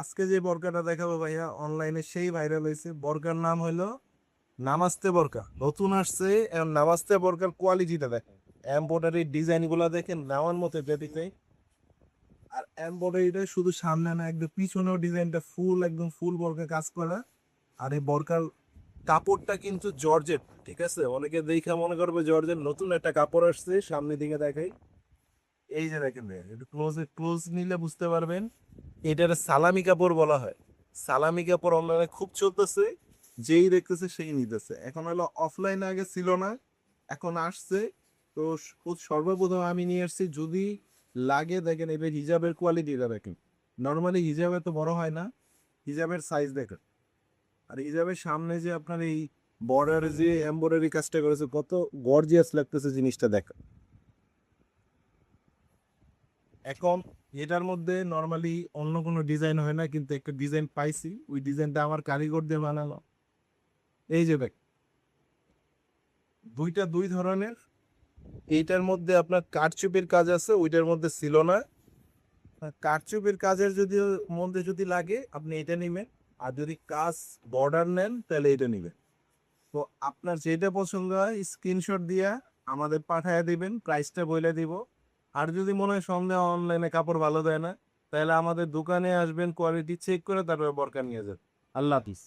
আজকে যে বরকাটা দেখাবো ভাইয়া অনলাইনে সেই ভাইরাল হয়েছে। বরকার নাম হলো নামাস্তে বরকা, নতুন আসছে। এখন নামাস্তে বরকার কোয়ালিটিটা দেখেন, এমব্রয়ডারি ডিজাইন গুলা দেখেন নেওয়ার মতো ব্যতীত। আর এমব্রয়ডারিটা শুধু সামনে না, একদম পিছনেও ডিজাইনটা ফুল, একদম ফুল বরকা কাজ করা। আর এই বরকার কাপড়টা কিন্তু জর্জেট, ঠিক আছে? অনেকে দেখে মনে করবে জর্জেট, নতুন একটা কাপড় আসছে। সামনের দিকে দেখাই, এই যে দেখেন ভাইয়া, একটু ক্লোজ নিলে বুঝতে পারবেন। এটার সালামি কাপড় বলা হয়। সালামি কাপড় অনলাইনে খুব চলতেছে, যেই দেখতেছে সেই নিতেছে। এখন হলো অফলাইনে আগে ছিল না, এখন আসছে। তো সর্বপ্রথম আমি নিয়ে আসছি। যদি লাগে দেখেন, এবার হিজাবের কোয়ালিটিটা দেখেন। নর্মালি হিজাব এত বড় হয় না, হিজাবের সাইজ দেখেন। আর হিজাবের সামনে যে আপনার এই বর্ডারে যে এমব্রয়ডারি কাজটা করেছে, কত গর্জিয়াস লাগতেছে জিনিসটা দেখেন। এখন এটার মধ্যে নর্মালি অন্য কোনো ডিজাইন হয় না, কিন্তু একটা ডিজাইন পাইছি, ওই ডিজাইনটা আমার কারিগর দিয়ে বানালো। এই যে দেখ, দুইটা দুই ধরনের। এইটার মধ্যে আপনার কারচুপির কাজ আছে, ওইটার মধ্যে ছিল না। কারচুপির কাজের যদি মধ্যে যদি লাগে আপনি এটা নিবেন, আর যদি কাজ বর্ডার নেন তাহলে এটা নিবেন। তো আপনার যেটা পছন্দ হয় স্ক্রিনশট দিয়া আমাদের পাঠায় দিবেন, প্রাইসটা বলে দিব। আর যদি মনে হয় সন্দেহ অনলাইনে কাপড় ভালো দেয় না, তাহলে আমাদের দোকানে আসবেন, কোয়ালিটি চেক করে তারপরে বরকা নিয়ে যাবেন। আল্লাহ হাফিজ।